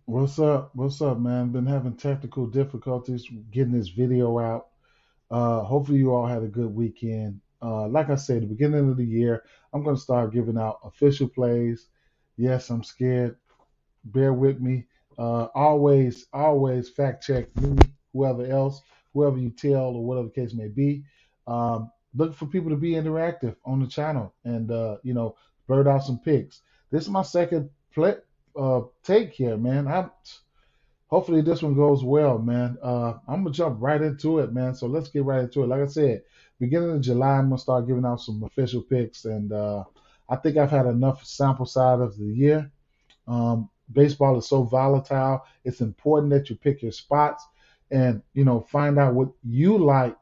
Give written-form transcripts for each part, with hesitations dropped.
What's up? What's up, man? Been having technical difficulties getting this video out. Hopefully, you all had a good weekend. Like I said, the beginning of the year, I'm going to start giving out official plays. Yes, I'm scared. Bear with me. Always fact check me, whoever else, whoever you tell, or whatever the case may be. Look for people to be interactive on the channel and, bird out some picks. This is my second take here, man. Hopefully this one goes well, man. I'm gonna jump right into it, man. So let's get right into it. Like I said, beginning of July, I'm gonna start giving out some official picks, and I think I've had enough sample size of the year. Baseball is so volatile. It's important that you pick your spots and find out what you like.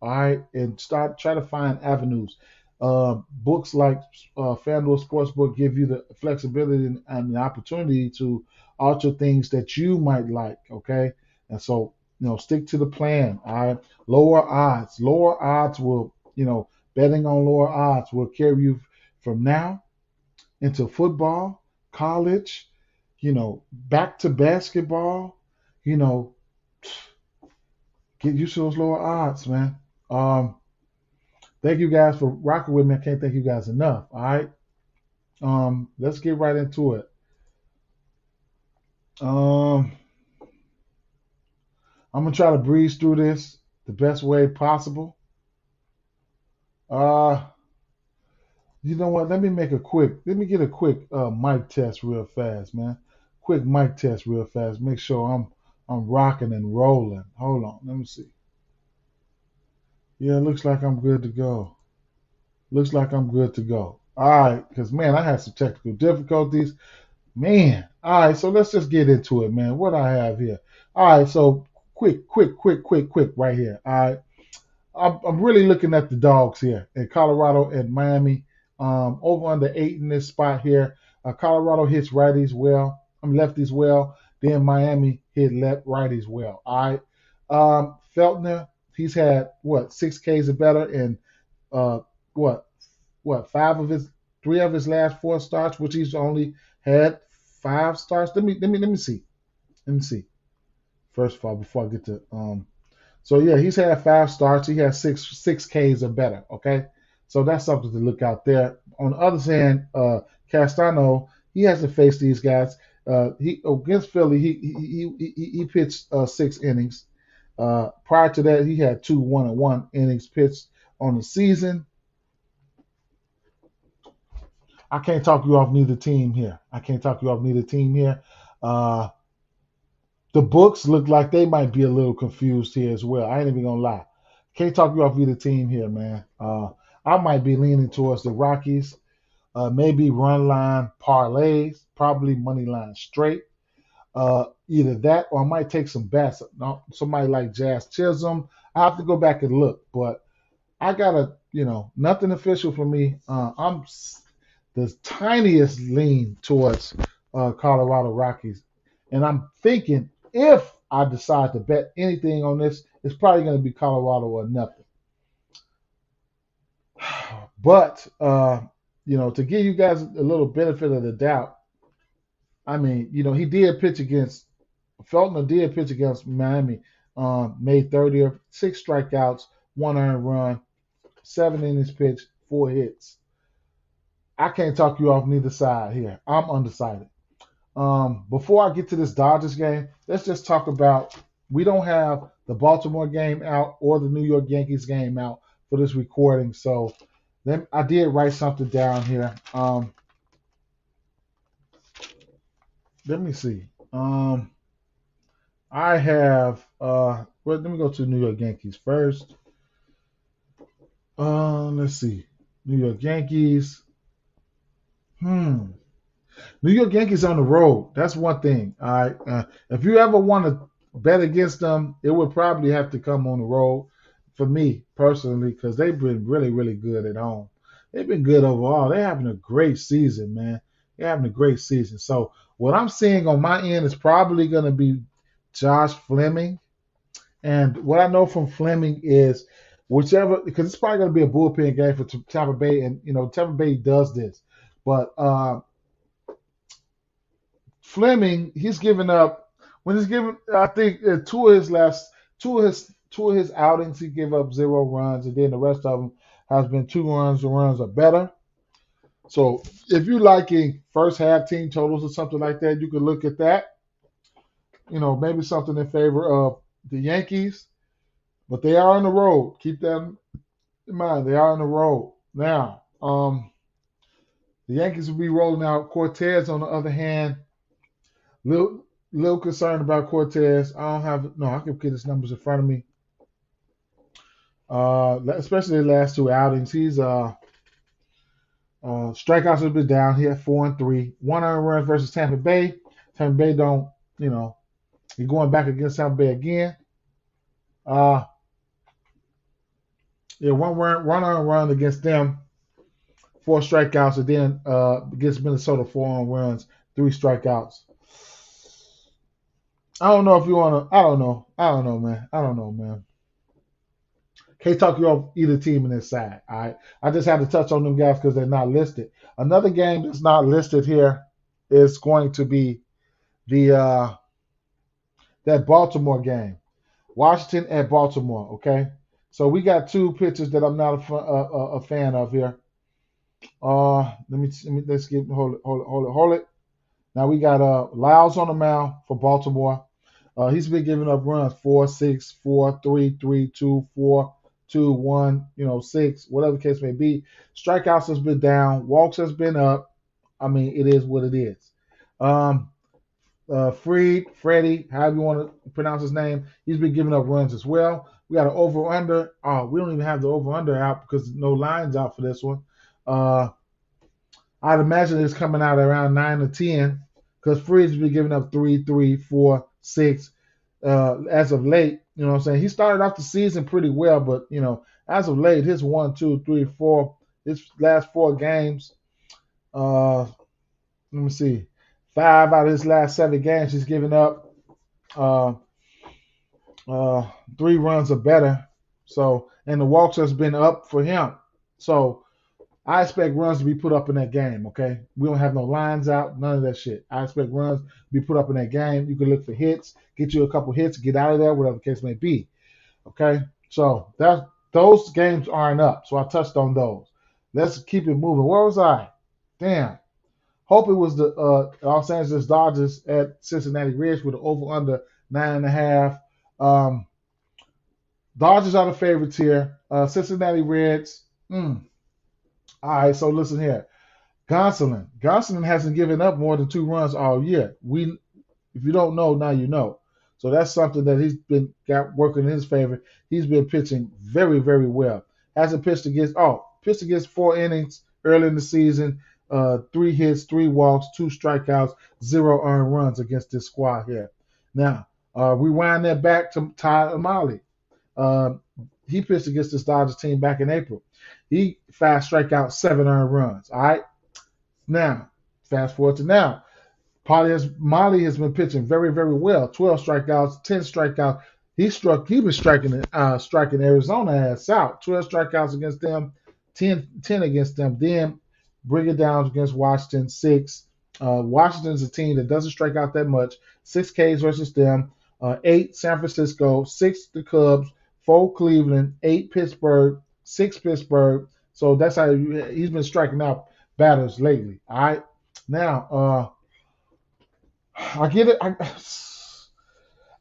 All right, and start try to find avenues. Books like FanDuel Sportsbook give you the flexibility and the opportunity to alter things that you might like. Okay, and so stick to the plan. All right, lower odds. Lower odds will betting on lower odds will carry you from now into football, college, back to basketball, you know, get used to those lower odds, man. Um, Thank you guys for rocking with me. I can't thank you guys enough. All right. Let's get right into it. Um, I'm gonna try to breeze through this the best way possible. Uh, you know what? Let me get a quick mic test real fast, man. Quick mic test real fast. Make sure I'm rocking and rolling. Hold on. Let me see. Yeah, it looks like I'm good to go. Looks like I'm good to go. All right, because man, I had some technical difficulties. Man, all right, so let's just get into it, man. What I have here. All right, so quick, right here. All right, I'm really looking at the dogs here in Colorado and Miami. Over under 8 in this spot here. Colorado hits righties well. I'm lefties well. Then Miami hit left righties well. All right. Feltner, he's had what 6 Ks or better in uh, what five of his 3 of his last 4 starts, which he's only had 5 starts. Let me see. Let me see. First of all, before I get to so yeah, he's had 5 starts. He has six Ks or better. Okay, so that's something to look out there. On the other hand, Castano, he hasn't faced these guys. He against Philly, he pitched 6 innings. Prior to that, he had 2 1-1 innings pitched on the season. I can't talk you off neither team here. I can't talk you off neither team here. Uh, the books look like they might be a little confused here as well. I ain't even gonna lie. Can't talk you off either team here, man. I might be leaning towards the Rockies. Maybe run line parlays, probably money line straight. Either that or I might take some bets. No, somebody like Jazz Chisholm. I have to go back and look, but I gotta, nothing official for me. I'm the tiniest lean towards Colorado Rockies, and I'm thinking if I decide to bet anything on this, it's probably going to be Colorado or nothing. But to give you guys a little benefit of the doubt, I mean, he did pitch against Feltner did pitch against Miami, May 30th, 6 strikeouts, 1 earned run, 7 innings pitched, 4 hits. I can't talk you off neither side here. I'm undecided. Before I get to this Dodgers game, let's just talk about we don't have the Baltimore game out or the New York Yankees game out for this recording. So I did write something down here. Let me see. I have let me go to the New York Yankees first. Let's see. New York Yankees. Hmm. New York Yankees on the road. That's one thing. All right. If you ever want to bet against them, it would probably have to come on the road for me personally because they've been really, really good at home. They've been good overall. They're having a great season, man. They're having a great season. So what I'm seeing on my end is probably going to be Josh Fleming. And what I know from Fleming is whichever, because it's probably going to be a bullpen game for Tampa Bay, and Tampa Bay does this, but Fleming, he's given up when he's given. I think two of his outings, he gave up 0 runs, and then the rest of them has been 2 runs or runs or better. So if you're liking first half team totals or something like that, you could look at that. Maybe something in favor of the Yankees, but they are on the road. Keep that in mind. They are on the road now. The Yankees will be rolling out Cortez. On the other hand, little concerned about Cortez. I can get his numbers in front of me. Especially the last 2 outings, he's strikeouts have been down. He had 4 and 3, 1 run versus Tampa Bay. Tampa Bay don't, you're going back against Tampa Bay again. Yeah, 1 run against them, 4 strikeouts, and then against Minnesota, 4 runs, 3 strikeouts. I don't know if you want to. I don't know, man. Can't talk you off either team in this side. All right. I just had to touch on them guys because they're not listed. Another game that's not listed here is going to be the that Baltimore game, Washington at Baltimore. Okay. So we got 2 pitchers that I'm not a fan of here. Hold it. Now we got Lyles on the mound for Baltimore. He's been giving up runs 4, 6, 4, 3, 3, 2, 4, 2, 1, 6, whatever the case may be. Strikeouts has been down. Walks has been up. I mean, it is what it is. Freddie, however you want to pronounce his name, he's been giving up runs as well. We got an over-under. We don't even have the over-under out because no lines out for this one. I'd imagine it's coming out around 9 or 10 because Freddie's been giving up 3, 3, 4, 6 as of late. You know what I'm saying? He started off the season pretty well, but, as of late, his 1, 2, 3, 4, his last 4 games, let me see, 5 out of his last 7 games, he's given up 3 runs or better. So, and the walks has been up for him. So, I expect runs to be put up in that game, okay? We don't have no lines out, none of that shit. I expect runs to be put up in that game. You can look for hits, get you a couple hits, get out of there, whatever the case may be, okay? So those games aren't up, so I touched on those. Let's keep it moving. Where was I? Damn. Hope it was the Los Angeles Dodgers at Cincinnati Reds with an over-under 9.5. Dodgers are the favorites here. Cincinnati Reds, All right, so listen here. Gonsolin hasn't given up more than 2 runs all year. If you don't know, now you know. So that's something that he's got working in his favor. He's been pitching very, very well. Hasn't pitched against 4 innings early in the season, 3 hits, 3 walks, 2 strikeouts, 0 earned runs against this squad here. Now, rewind that back to Ty Amali. He pitched against this Dodgers team back in April. He 5 strikeouts, 7 earned runs. All right. Now, fast forward to now. Molly has been pitching very, very well. 12 strikeouts, 10 strikeouts. He's been striking Arizona ass out. 12 strikeouts against them, 10 against them. Then bring it down against Washington, 6. Washington's a team that doesn't strike out that much. 6 Ks versus them. 8 San Francisco, 6 the Cubs, 4 Cleveland, 8 Pittsburgh, 6 Pittsburgh. So that's how he's been striking out batters lately. All right. Now, I get it. I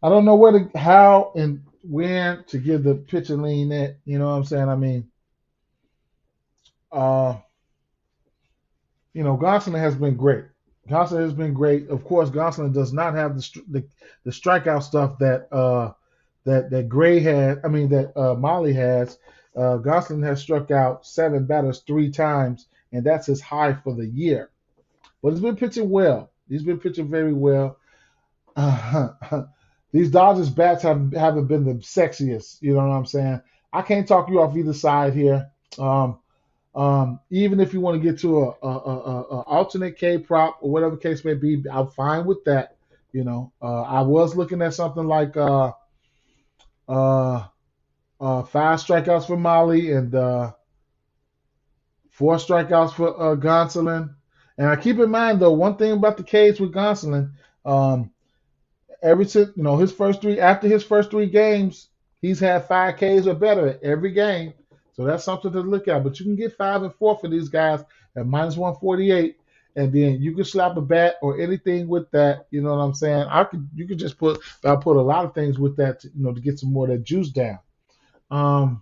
don't know how and when to give the pitcher lean at. You know what I'm saying? I mean, Gonsolin has been great. Gonsolin has been great. Of course, Gonsolin does not have the strikeout stuff that Gray had. I mean that Molly has. Gonsolin has struck out 7 batters 3 times, and that's his high for the year. But he's been pitching well. He's been pitching very well. These Dodgers bats haven't been the sexiest. You know what I'm saying? I can't talk you off either side here. Even if you want to get to a alternate K prop or whatever case may be, I'm fine with that. I was looking at something like 5 strikeouts for Molly and 4 strikeouts for Gonsolin. And I keep in mind, though, one thing about the K's with Gonsolin, Um, Every since his first three after his first three games, he's had 5 Ks or better every game. So that's something to look at. But you can get 5 and 4 for these guys at -148, and then you can slap a bat or anything with that. You know what I'm saying? You could just I put a lot of things with that to get some more of that juice down. Um,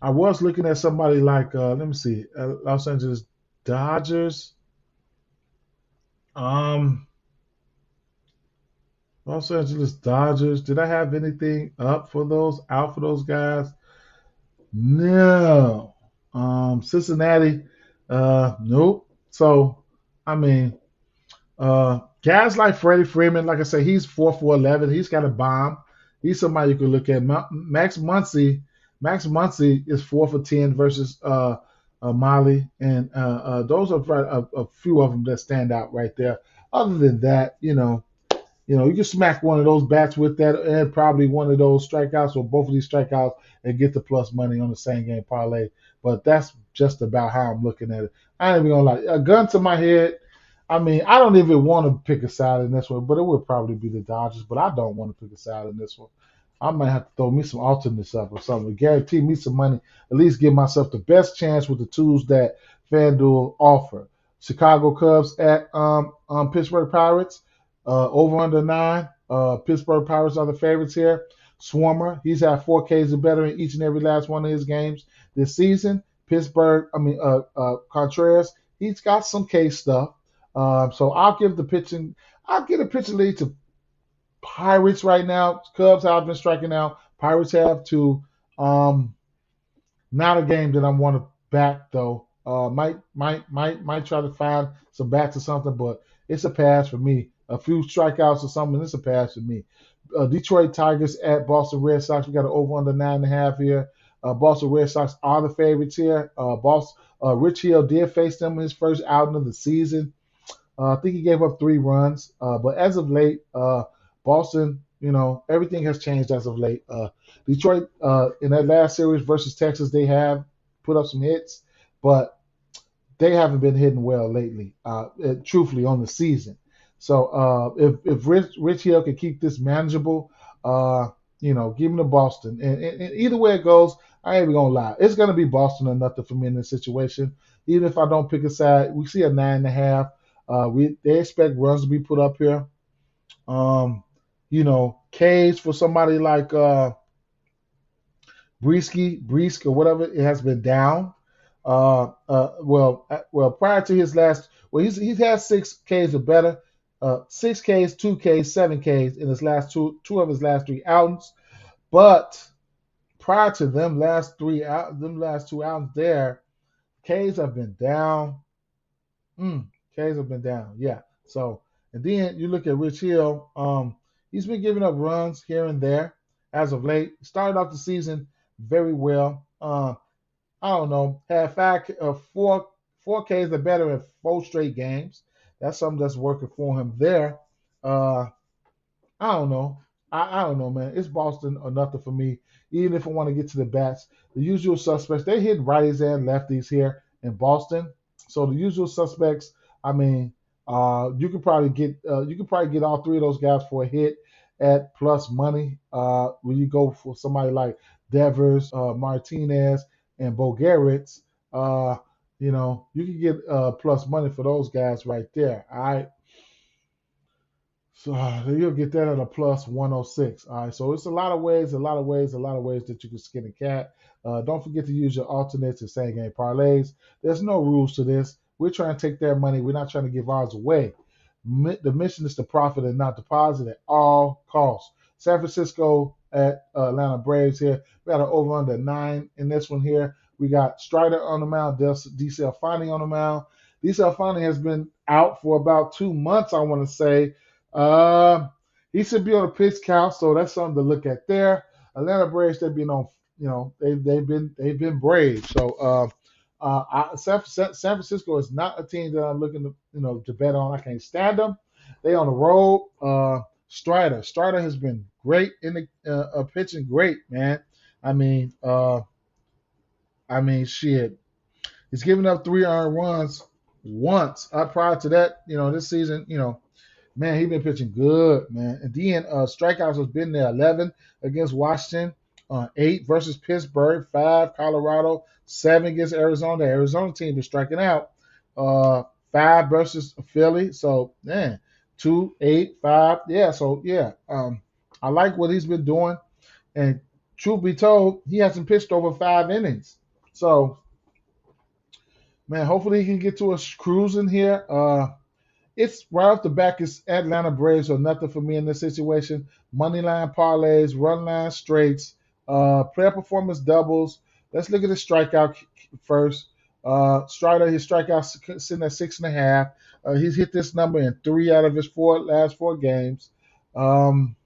I was looking at somebody like let me see, Los Angeles Dodgers. Um, Los Angeles Dodgers. Did I have anything up for those out for those guys? No. Cincinnati. Nope. So, I mean, guys like Freddie Freeman, like I say, he's 4 for 11. He's got a bomb. He's somebody you could look at. Max Muncy. Max Muncy is 4 for 10 versus Molly, and those are a few of them that stand out right there. Other than that, you can smack one of those bats with that and probably one of those strikeouts or both of these strikeouts and get the plus money on the same game parlay. But that's just about how I'm looking at it. I ain't even gonna lie. A gun to my head. I mean, I don't even want to pick a side in this one, but it would probably be the Dodgers. But I don't want to pick a side in this one. I might have to throw me some alternates up or something to guarantee me some money. At least give myself the best chance with the tools that FanDuel offer. Chicago Cubs at Pittsburgh Pirates. Over under 9. Pittsburgh Pirates are the favorites here. Swarmer, he's had 4 Ks or better in each and every last one of his games this season. Contreras, he's got some K stuff. So I'll give I'll give a pitching lead to Pirates right now. Cubs have been striking out. Pirates have too. Not a game that I want to back though. Might try to find some bats or something, but it's a pass for me. A few strikeouts or something, it's a pass for me. Detroit Tigers at Boston Red Sox. We got an over under 9.5 here. Boston Red Sox are the favorites here. Rich Hill did face them in his first outing of the season. I think he gave up 3 runs. But as of late, Boston, everything has changed as of late. Detroit, in that last series versus Texas, they have put up some hits, but they haven't been hitting well lately, truthfully, on the season. So if Rich Hill can keep this manageable, give him to Boston. And either way it goes, I ain't even going to lie. It's going to be Boston or nothing for me in this situation. Even if I don't pick a side, we see a 9.5. They expect runs to be put up here. K's for somebody like Breesk or whatever, it has been down. Prior to his last, he's had 6 Ks or better, 6 Ks, 2 Ks, 7 Ks in his last two of his last 3 outings. But prior to them last 2 outings there, Ks have been down. Ks have been down, yeah. So, and then you look at Rich Hill. He's been giving up runs here and there as of late. Started off the season very well. I don't know, had 4 Ks or better in 4 straight games. That's something that's working for him there. I don't know. I don't know, man. It's Boston or nothing for me. Even if I want to get to the bats, the usual suspects, they hit righties and lefties here in Boston. So the usual suspects, I mean, you could probably get all 3 of those guys for a hit at plus money. When you go for somebody like Devers, Martinez, and Bogaerts, you can get plus money for those guys right there. All right. So you'll get that at a plus 106. All right. So it's a lot of ways that you can skin a cat. Don't forget to use your alternates and same game parlays. There's no rules to this. We're trying to take their money. We're not trying to give ours away. The mission is to profit and not deposit at all costs. San Francisco at Atlanta Braves here. We got an over under 9 in this one here. We got Strider on the mound, DCL Fani on the mound. DCL Fani has been out for about 2 months, I want to say. He should be on a pitch count, so that's something to look at there. Atlanta Braves, they've been on, they've been brave. So San Francisco is not a team that I'm looking to bet on. I can't stand them. They on the road. Strider has been great in the pitching, great, man. I mean, shit. He's given up 3 earned runs once. Prior to that, this season, Man, he been pitching good, man. And then strikeouts has been there 11 against Washington, 8 versus Pittsburgh, 5 Colorado, 7 against Arizona. The Arizona team been striking out. 5 versus Philly. So man, 2, 8, 5. Yeah, so yeah. I like what he's been doing. And truth be told, he hasn't pitched over 5 innings. So man, hopefully he can get to a cruising here. It's right off the back. It's Atlanta Braves or nothing for me in this situation. Money line parlays, run line straights, player performance doubles. Let's look at the strikeout first. Strider, his strikeout sitting at 6.5. He's hit this number in 3 out of his last four games. Um,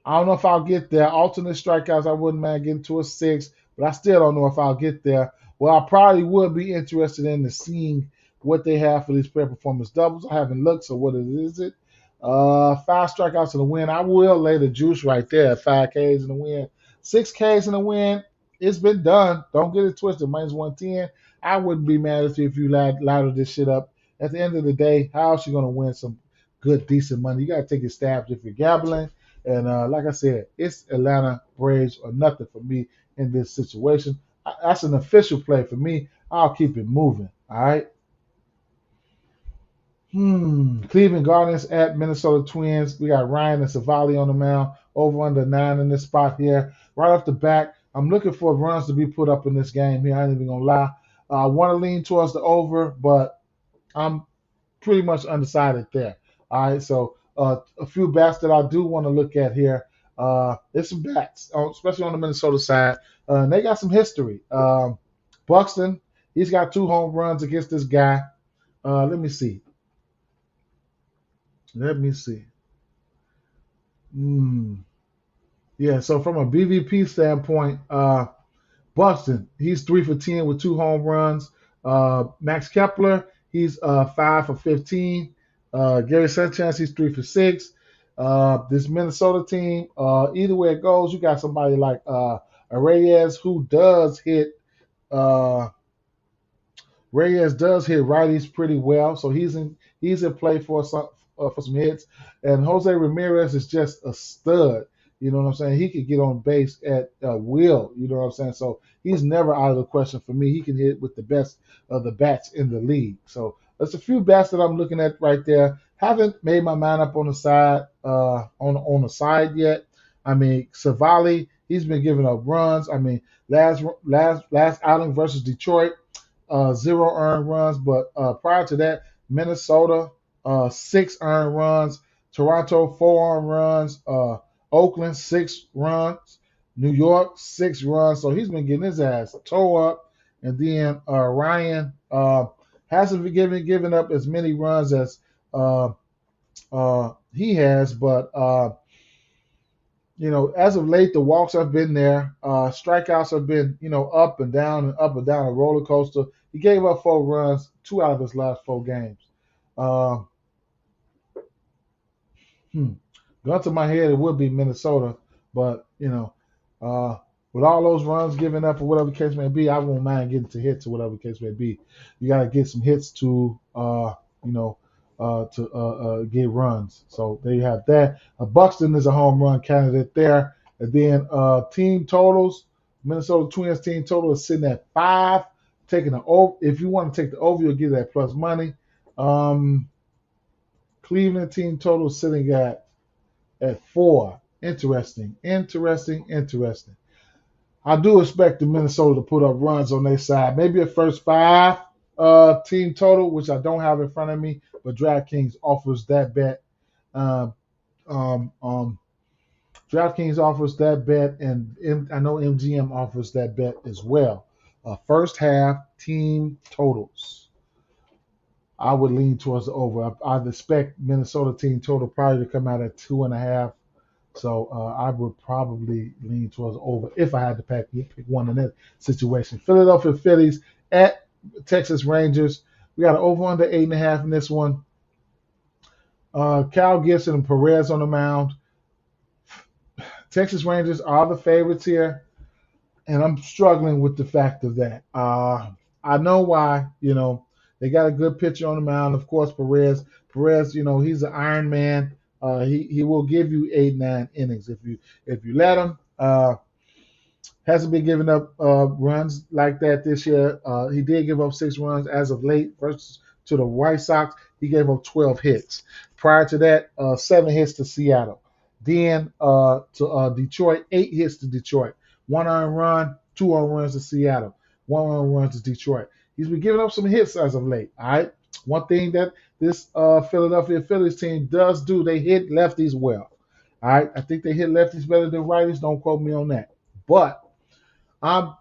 I don't know if I'll get there. Alternate strikeouts, I wouldn't mind getting to a 6, but I still don't know if I'll get there. Well, I probably would be interested in the seeing what they have for these player performance doubles. I haven't looked, so what is it? 5 strikeouts in the win. I will lay the juice right there. 5 Ks in the win. 6 Ks in the win. It's been done. Don't get it twisted. Minus 110. I wouldn't be mad at you if you ladder this shit up. At the end of the day, how else you going to win some good, decent money? You got to take your stabs if you're gambling. And like I said, it's Atlanta Braves or nothing for me in this situation. That's an official play for me. I'll keep it moving. All right. Cleveland Guardians at Minnesota Twins. We got Ryan and Savali on the mound. Over under 9 in this spot here. Right off the back, I'm looking for runs to be put up in this game here. I ain't even gonna lie. I want to lean towards the over, but I'm pretty much undecided there. All right, so a few bats that I do want to look at here. There's some bats, especially on the Minnesota side. And they got some history. Buxton, he's got 2 home runs against this guy. Let me see. Let me see. Hmm. Yeah, so from a BVP standpoint, Buxton, he's 3 for 10 with 2 home runs. Max Kepler, he's 5 for 15. Gary Sanchez, he's 3 for 6. This Minnesota team, either way it goes, you got somebody like Reyes who does hit. Uh, Reyes does hit righties pretty well, so he's in play for some hits. And Jose Ramirez is just a stud. You know what I'm saying? He could get on base at will. You know what I'm saying? So he's never out of the question for me. He can hit with the best of the bats in the league. So there's a few bats that I'm looking at right there. Haven't made my mind up on the side on the side yet. I mean, Savali, he's been giving up runs. I mean, last outing versus Detroit, 0 earned runs. But prior to that, Minnesota, 6 earned runs. Toronto, 4 earned runs. Oakland, 6 runs. New York, 6 runs. So he's been getting his ass tore up. And then Ryan hasn't been giving up as many runs as he has, but as of late, the walks have been there. Strikeouts have been, up and down and up and down a roller coaster. He gave up 4 runs, 2 out of his last 4 games. Uh, hmm. Gun to my head, it would be Minnesota, but with all those runs given up or whatever the case may be, I won't mind getting to hits or whatever the case may be. You got to get some hits to get runs. So there you have that. Buxton is a home run candidate there. And then team totals, Minnesota Twins team total is sitting at 5. Taking the over, if you want to take the over, you'll get that plus money. Cleveland team total is sitting at 4. Interesting. I do expect the Minnesota to put up runs on their side. Maybe a first 5 team total, which I don't have in front of me, but DraftKings offers that bet. Um, um, um, DraftKings offers that bet, and I know MGM offers that bet as well. First half team totals. I would lean towards the over. I'd expect Minnesota team total probably to come out at 2.5. So I would probably lean towards over if I had to pick one in that situation. Philadelphia Phillies at Texas Rangers. We got an over under 8.5 in this one. Cal Gibson and Perez on the mound. Texas Rangers are the favorites here, and I'm struggling with the fact of that. I know why. They got a good pitcher on the mound. Of course, Perez. Perez, he's an Iron Man. He will give you 8, 9 innings if you let him. Hasn't been giving up runs like that this year. He did give up 6 runs as of late versus to the White Sox. He gave up 12 hits. Prior to that, 7 hits to Seattle. Then to Detroit, 8 hits to Detroit. 1 earned run, 2 earned runs to Seattle. 1 earned run to Detroit. He's been giving up some hits as of late. All right. One thing that this Philadelphia Phillies team does do, they hit lefties well. All right. I think they hit lefties better than righties. Don't quote me on that. But I'm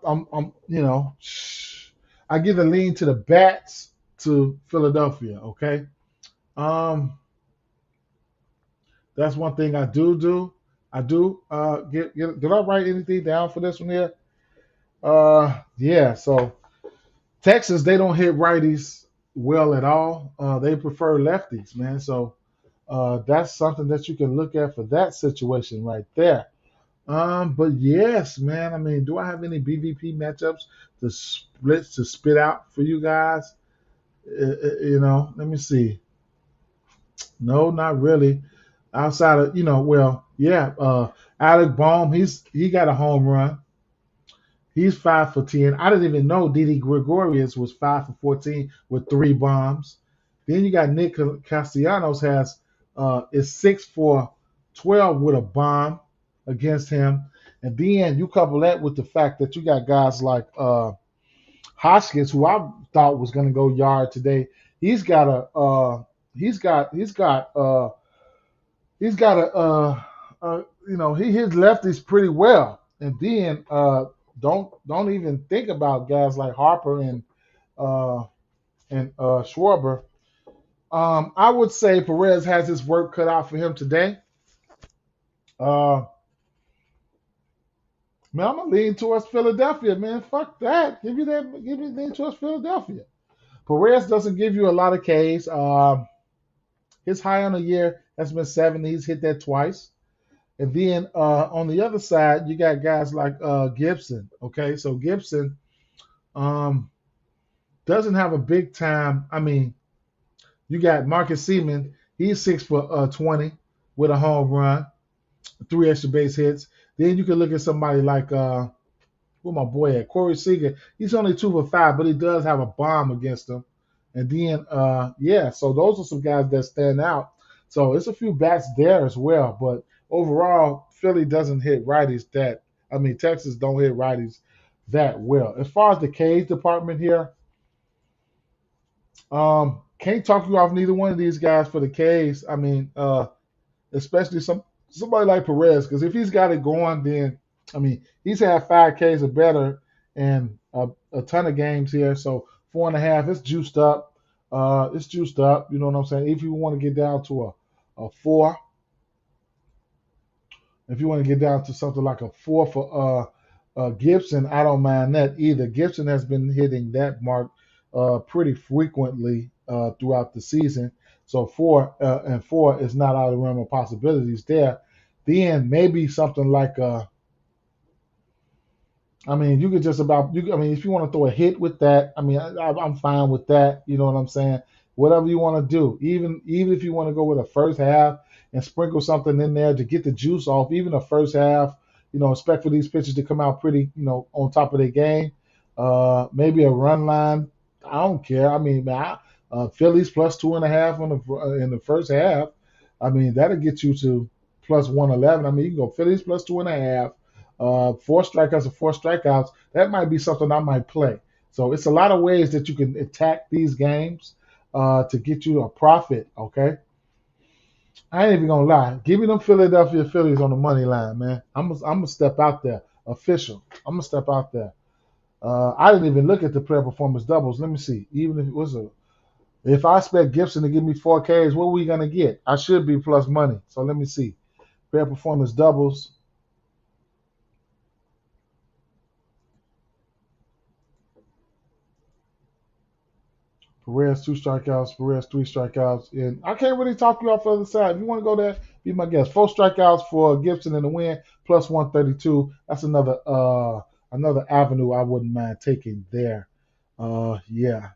I give the lean to the bats to Philadelphia. Okay, um, that's one thing I do. I do did I write anything down for this one here? Yeah. So Texas, they don't hit righties well at all. They prefer lefties, man. So that's something that you can look at for that situation right there. But yes, man. I mean, do I have any BVP matchups to spit out for you guys? Let me see. No, not really. Outside of well, yeah. Alec Baum, he got a home run. He's 5 for 10. I didn't even know Didi Gregorius was 5 for 14 with 3 bombs. Then you got Nick Castellanos is 6 for 12 with a bomb against him. And then you couple that with the fact that you got guys like Hoskins, who I thought was going to go yard today. He's got a he hits lefties pretty well. And then don't even think about guys like Harper uh, and Schwarber. I would say Perez has his work cut out for him today. Uh, Man, I'm gonna lean towards Philadelphia, man. Fuck that. Give me lean towards Philadelphia. Perez doesn't give you a lot of Ks. His high on the year has been 70. He's hit that twice. And then on the other side, you got guys like Gibson. Okay, so Gibson um, doesn't have a big time. I mean, you got Marcus Seaman. He's 6 for 20 with a home run, 3 extra base hits. Then you can look at somebody like where my boy at, Corey Seager. He's only 2 for 5, but he does have a bomb against him. And then yeah, so those are some guys that stand out. So it's a few bats there as well. But overall, Philly doesn't hit righties that. I mean, Texas don't hit righties that well. As far as the K's department here, can't talk you off neither one of these guys for the K's. I mean, especially somebody like Perez, because if he's got it going, then I mean he's had 5 Ks or better and a ton of games here. So 4.5, it's juiced up. It's juiced up. You know what I'm saying? If you want to get down to a 4, if you want to get down to something like a 4 for Gibson, I don't mind that either. Gibson has been hitting that mark pretty frequently throughout the season. So 4 is not out of the realm of possibilities there. Then maybe something like I mean, you could just about I mean, if you want to throw a hit with that, I mean, I'm fine with that. You know what I'm saying? Whatever you want to do, even if you want to go with a first half and sprinkle something in there to get the juice off, even a first half. Expect for these pitchers to come out pretty, on top of their game. Maybe a run line. I don't care. I mean, Phillies plus 2.5 in the first half. I mean, that'll get you to plus 111. I mean, you can go Phillies plus 2.5. 4 strikeouts or 4 strikeouts. That might be something I might play. So it's a lot of ways that you can attack these games to get you a profit. Okay. I ain't even gonna lie. Give me them Philadelphia Phillies on the money line, man. I'm gonna step out there, official. I'm gonna step out there. I didn't even look at the player performance doubles. Let me see. Even if it was if I expect Gibson to give me 4 Ks, what are we gonna get? I should be plus money. So let me see. Player performance doubles. Perez 2 strikeouts, Perez 3 strikeouts, and I can't really talk you off the other side. If you want to go there, be my guest. 4 strikeouts for Gibson in the win, plus 132. That's another avenue I wouldn't mind taking there. Yeah.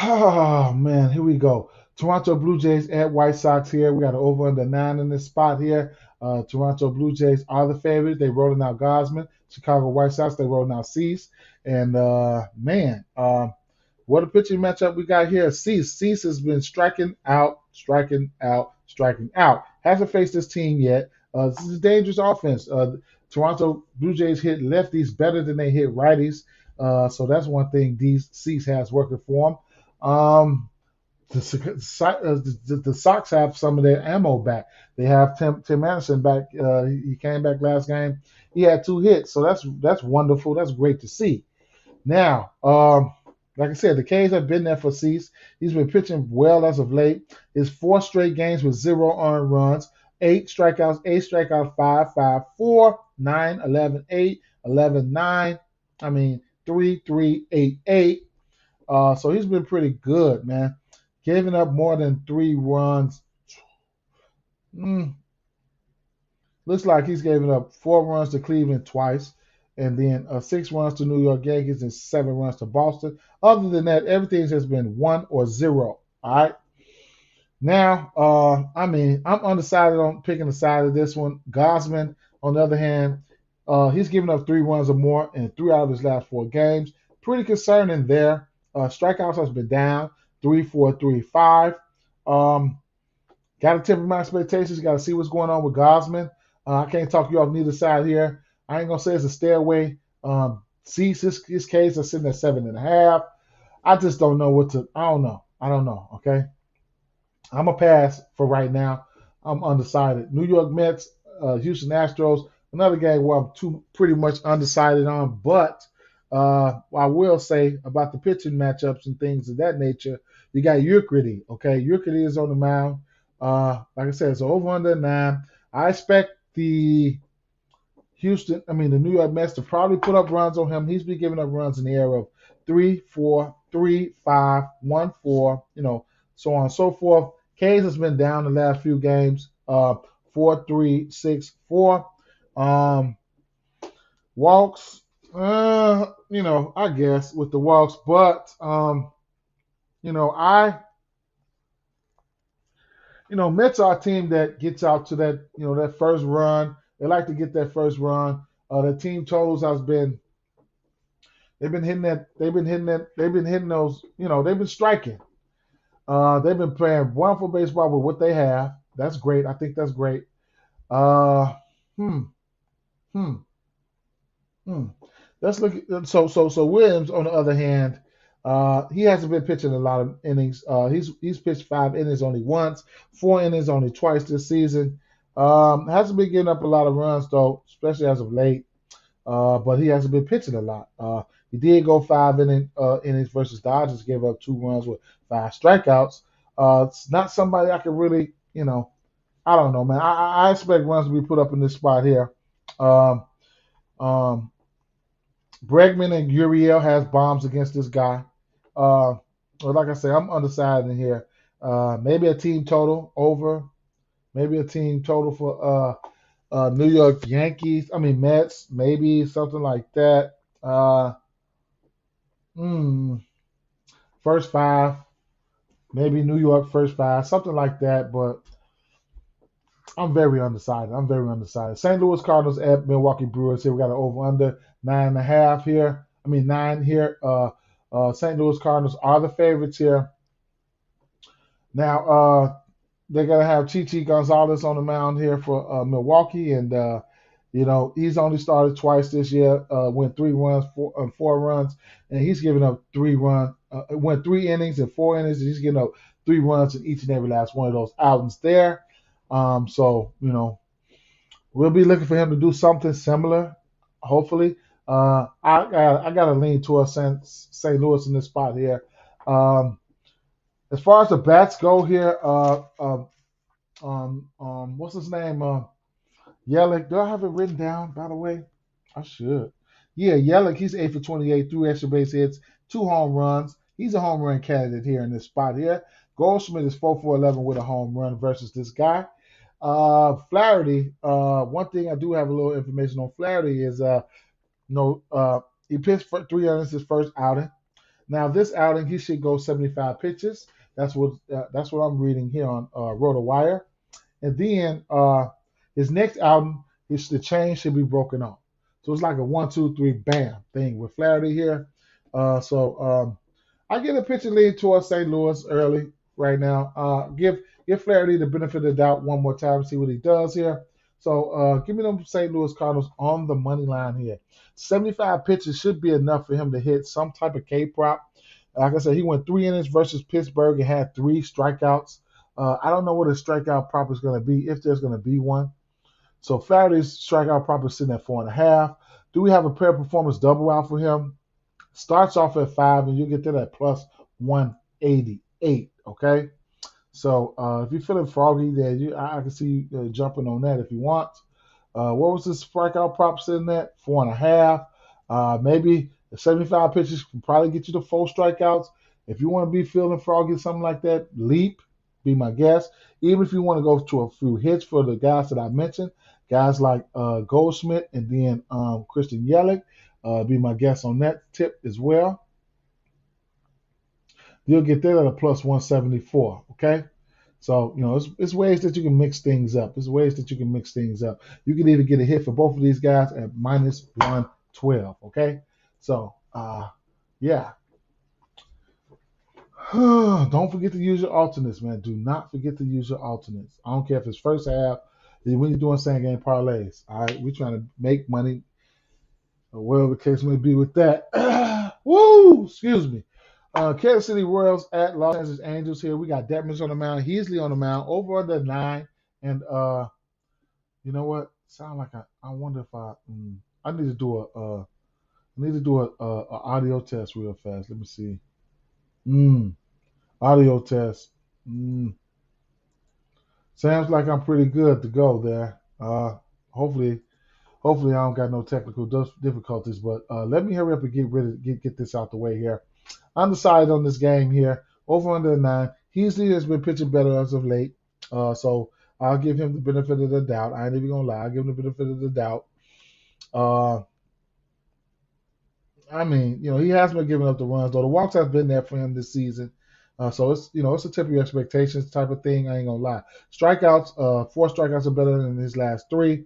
Oh man, here we go. Toronto Blue Jays at White Sox here. We got an over under 9 in this spot here. Toronto Blue Jays are the favorites. They rolling out Gosman. Chicago White Sox, they rolling out Cease. And man, what a pitching matchup we got here. Cease. Cease has been striking out, striking out, striking out. Hasn't faced this team yet. This is a dangerous offense. Toronto Blue Jays hit lefties better than they hit righties. So that's one thing these Cease has working for him. The Sox have some of their ammo back. They have Tim Anderson back. He came back last game. He had 2 hits, so that's wonderful. That's great to see. Now, like I said, the K's have been there for Cease. He's been pitching well as of late. His 4 straight games with 0 earned runs, 8 strikeouts, 5, 5, 4, 9, 11, 8, 11, 9. I mean, 3, 3, 8, 8. So he's been pretty good, man. Giving up more than 3 runs. Mm, Looks like he's given up 4 runs to Cleveland twice, and then 6 runs to New York Yankees and 7 runs to Boston. Other than that, everything has been 1 or 0. All right. Now, I mean, I'm undecided on picking the side of this one. Gosman, on the other hand, he's given up 3 runs or more in 3 out of his last 4 games. Pretty concerning there. Strikeouts has been down 3, 4, 3, 5. Um, Got to temper my expectations. Got to see what's going on with Gosman. I can't talk you off neither side here. I ain't gonna say it's a stay away. Cease his case is sitting at 7.5. I just don't know what to. I don't know. I don't know. Okay, I'm a pass for right now. I'm undecided. New York Mets, Houston Astros, another game where I'm pretty much undecided on. But I will say about the pitching matchups and things of that nature, you got Euclid. Okay, Euclid is on the mound. Like I said, it's over under 9. I expect the New York Mets to probably put up runs on him. He's been giving up runs in the area of 3, 4, 3, 5, 1, 4, so on and so forth. K's has been down the last few games, 4, 3, 6, 4. Walks, I guess with the walks, but I Mets are a team that gets out to that first run. They like to get that first run. The team totals has been they've been hitting that they've been hitting those, they've been striking. They've been playing wonderful baseball with what they have. That's great. I think that's great. Uh, hmm, hmm, hmm. Let's look at so Williams on the other hand, he hasn't been pitching a lot of innings. He's pitched 5 innings only once, 4 innings only twice this season. Hasn't been getting up a lot of runs though, especially as of late. But he hasn't been pitching a lot. He did go 5 innings versus Dodgers, gave up 2 runs with 5 strikeouts. It's not somebody I can really, I don't know, man. I expect runs to be put up in this spot here. Um, um, Bregman and Uriel has bombs against this guy. Well, like I say, I'm undecided in here. Maybe a team total over. Maybe a team total for New York Yankees. Mets. Maybe something like that. Uh, mm, First 5. Maybe New York first 5. Something like that. But I'm very undecided. St. Louis Cardinals at Milwaukee Brewers here. We got an over under 9.5 here. 9 here. St. Louis Cardinals are the favorites here. Now they're gonna have Chichi Gonzalez on the mound here for Milwaukee, and he's only started twice this year. Went 3 runs, 4 runs, and he's given up 3 runs. Went 3 innings and 4 innings, and he's giving up 3 runs in each and every last one of those outings there. So we'll be looking for him to do something similar, hopefully. I got to lean towards St. Louis in this spot here. As far as the bats go here, what's his name? Yelich. Do I have it written down? By the way, I should. Yeah, Yelich. He's 8 for 28, 3 extra base hits, 2 home runs. He's a home run candidate here in this spot here. Goldschmidt is 4 for 11 with a home run versus this guy. Flaherty. One thing I do have a little information on Flaherty is he pitched for 3 innings his first outing. Now this outing, he should go 75 pitches. That's what I'm reading here on RotoWire. And then his next album, the chain should be broken off. So it's like a 1, 2, 3, bam thing with Flaherty here. So I get a pitcher lead towards St. Louis early right now. Give Flaherty the benefit of the doubt one more time, see what he does here. So give me them St. Louis Cardinals on the money line here. 75 pitches should be enough for him to hit some type of K prop. Like I said, he went 3 innings versus Pittsburgh and had 3 strikeouts. I don't know what his strikeout prop is going to be, if there's going to be one. So Flaherty's strikeout prop is sitting at 4.5. Do we have a pair performance double out for him? Starts off at 5, and you get to that plus 188. Okay. So if you're feeling froggy, there, I can see you jumping on that if you want. What was this strikeout prop sitting at? 4.5. Maybe the 75 pitches can probably get you to 4 strikeouts. If you want to be feeling froggy, something like that, leap, be my guest. Even if you want to go to a few hits for the guys that I mentioned, guys like Goldschmidt and then Christian Yelich, be my guest on that tip as well. You'll get that at a plus 174, okay? So, it's ways that you can mix things up. You can either get a hit for both of these guys at minus 112, okay? So, yeah. Don't forget to use your alternates, man. Do not forget to use your alternates. I don't care if it's first half, when you're doing same game parlays. All right, we're trying to make money, or whatever the case may be with that. Woo! Excuse me. Kansas City Royals at Los Angeles Angels here. We got Detmers on the mound, Heasley on the mound, over under 9. And you know what? Sound like I wonder if I need to do a audio test real fast. Let me see. Audio test. Sounds like I'm pretty good to go there. Hopefully I don't got no technical difficulties. But let me hurry up and get this out the way here. Undecided on this game here. Over under 9. Heasley has been pitching better as of late. So I'll give him the benefit of the doubt. I ain't even gonna lie. I'll give him the benefit of the doubt. He has been giving up the runs, though the walks have been there for him this season. So it's a tip of your expectations type of thing. I ain't gonna lie. Strikeouts, 4 strikeouts are better than his last 3,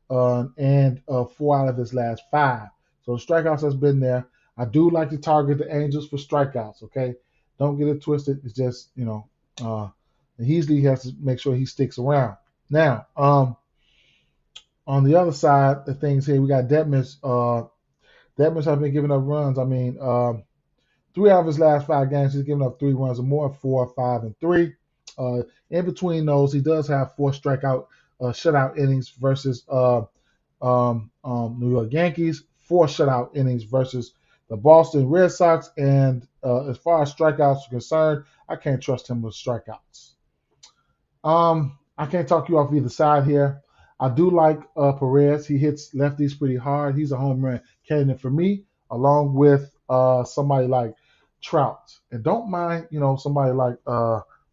and 4 out of his last 5. So the strikeouts has been there. I do like to target the Angels for strikeouts. Okay, don't get it twisted. It's just Heasley has to make sure he sticks around. Now, on the other side of things here, we got Detmers. Detmers have been giving up runs. 3 out of his last 5 games, he's given up 3 runs or more, 4, 5, and 3. In between those, he does have 4 shutout innings versus New York Yankees, 4 shutout innings versus the Boston Red Sox. And as far as strikeouts are concerned, I can't trust him with strikeouts. I can't talk you off either side here. I do like Perez. He hits lefties pretty hard. He's a home run candidate for me, along with somebody like Trout. And don't mind, somebody like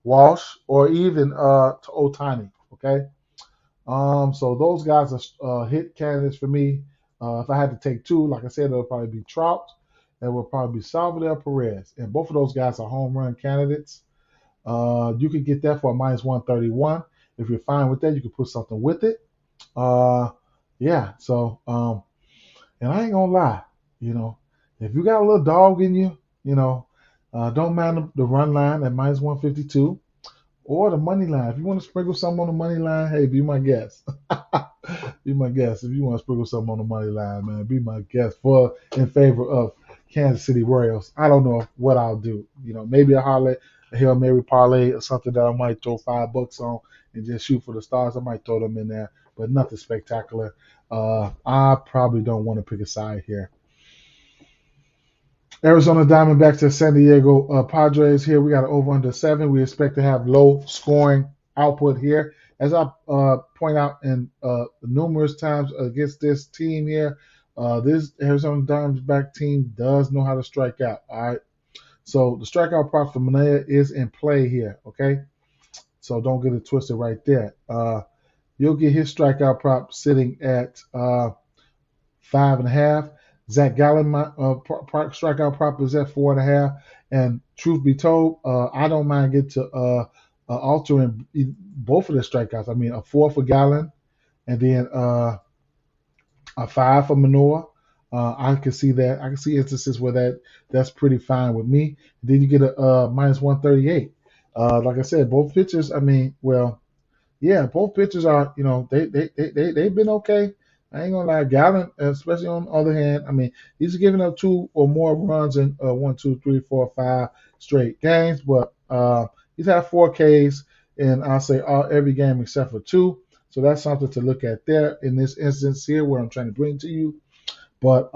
Walsh or even Ohtani. Okay. So those guys are hit candidates for me. If I had to take 2, like I said, it'll probably be Trout. It will probably be Salvador Perez. And both of those guys are home run candidates. You could get that for a minus 131. If you're fine with that, you can put something with it. Yeah. So, and I ain't gonna lie, if you got a little dog in you, don't mind the run line at minus 152 or the money line. If you want to sprinkle something on the money line, hey, be my guest. Be my guest. If you want to sprinkle something on the money line, man, be my guest in favor of Kansas City Royals. I don't know what I'll do. Maybe a Hail Mary parlay or something that I might throw $5 on and just shoot for the stars. I might throw them in there, but nothing spectacular. I probably don't want to pick a side here. Arizona Diamondbacks to San Diego Padres here. We got an over under 7. We expect to have low scoring output here. As I point out in numerous times against this team here, this Arizona Diamondback team does know how to strike out. All right. So the strikeout prop for Manaea is in play here. Okay. So don't get it twisted right there. You'll get his strikeout prop sitting at 5.5. Zach Gallen, my strikeout prop is at 4.5. And truth be told, I don't mind get to altering both of the strikeouts. I mean, a 4 for Gallen, and then a 5 for Manoa. I can see that. I can see instances where that's pretty fine with me. Then you get a minus 138. Like I said, both pitchers. I mean, well, yeah, both pitchers are. They've been okay. I ain't gonna lie, Gallen, especially on the other hand. I mean, he's giving up 2 or more runs in 1, 2, 3, 4, 5 straight games, but he's had 4 Ks in I'll say every game except for 2. So that's something to look at there in this instance here where I'm trying to bring to you. But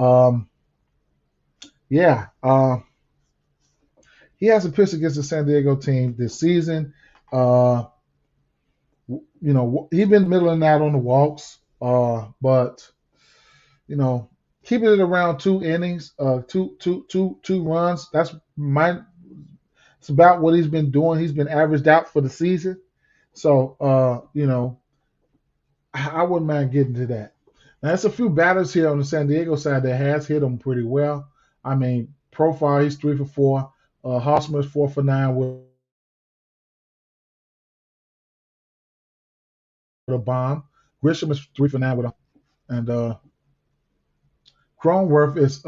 yeah, he hasn't pitched against the San Diego team this season. Uh, he's been middling out on the walks, but keeping it around 2 innings, two runs. It's about what he's been doing. He's been averaged out for the season. So I wouldn't mind getting to that. Now, there's a few batters here on the San Diego side that has hit him pretty well. I mean, Profile, he's 3 for 4. Hosmer's 4 for 9 with a bomb. Grisham is 3 for 9 with a, and Cronenworth is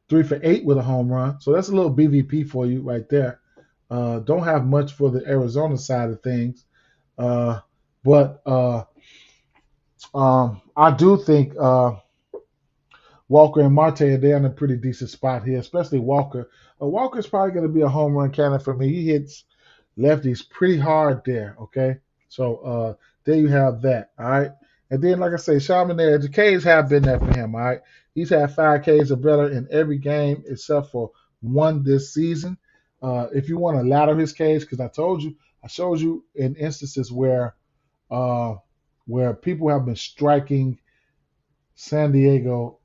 3 for 8 with a home run. So that's a little BVP for you right there. Don't have much for the Arizona side of things, but I do think Walker and Marte, they're in a pretty decent spot here, especially Walker. Walker's probably going to be a home run candidate for me. He hits lefties pretty hard there, okay? So there you have that, all right? And then, like I say, Charbonnet, the Ks have been there for him, all right? He's had 5 Ks or better in every game except for 1 this season. If you want to ladder his Ks, because I showed you in instances where people have been striking Arizona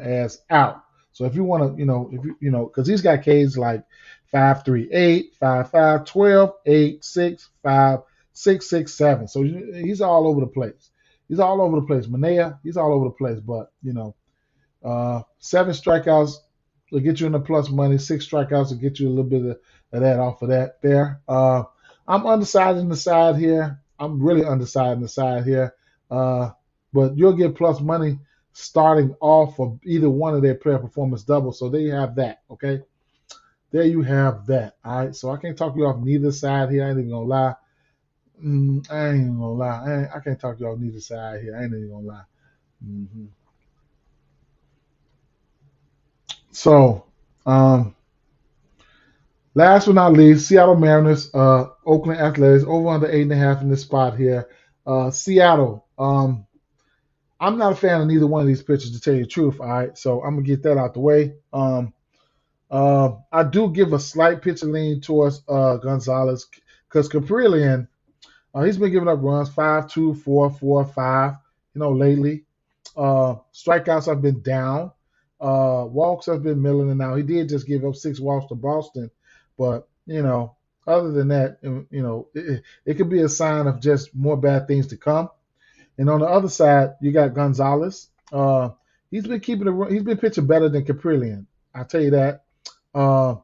as out. So if you want to, because he's got Ks like 5.38, 5.5, 12, 8, 6, 5, 6, 6, 7. So he's all over the place. He's all over the place. Manea, he's all over the place. But 7 strikeouts will get you in the plus money. 6 strikeouts will get you a little bit of that off of that there. I'm undecided in the side here. I'm really undecided in the side here. But you'll get plus money starting off for either one of their player performance doubles. So there you have that, okay? There you have that, all right? So I can't talk you off neither side here. I ain't even going to lie. I ain't even going to lie. I can't talk you off neither side here. I ain't even going to lie. Mm-hmm. So, last but not least, Seattle Mariners, Oakland Athletics, over under 8.5 in this spot here. Seattle, I'm not a fan of neither one of these pitchers, to tell you the truth. All right, so I'm gonna get that out the way. I do give a slight pitcher lean towards Gonzalez because Caprillion, he's been giving up runs 5, 2, 4, 4, 5. Lately, strikeouts have been down. Walks have been milling and out. He did just give up 6 walks to Boston, but other than that, it could be a sign of just more bad things to come. And on the other side, you got Gonzalez. He's been he's been pitching better than Caprillion. I'll tell you that. I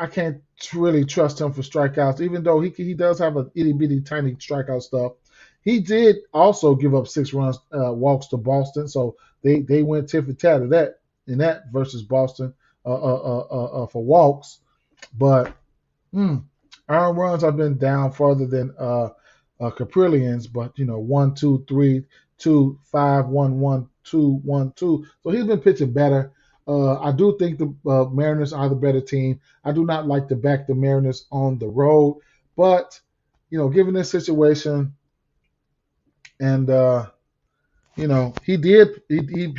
can't really trust him for strikeouts, even though he does have a itty bitty tiny strikeout stuff. He did also give up 6 runs, walks to Boston, so they went tit for tat of that in that versus Boston for walks. But earned runs have been down further than Caprillion's, but 1, 2, 3, 2, 5, 1, 1, 2, 1, 2. So he's been pitching better. I do think the Mariners are the better team. I do not like to back the Mariners on the road, but given this situation, and he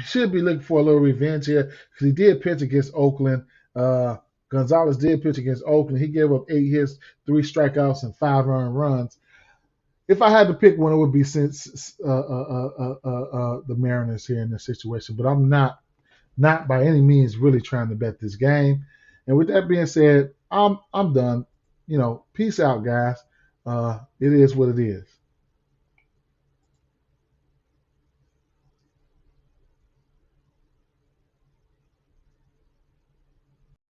should be looking for a little revenge here because he did pitch against Oakland. Gonzalez did pitch against Oakland. He gave up 8 hits, 3 strikeouts, and 5 earned runs. If I had to pick one, it would be since the Mariners here in this situation. But I'm not by any means really trying to bet this game. And with that being said, I'm done. Peace out, guys. It is what it is.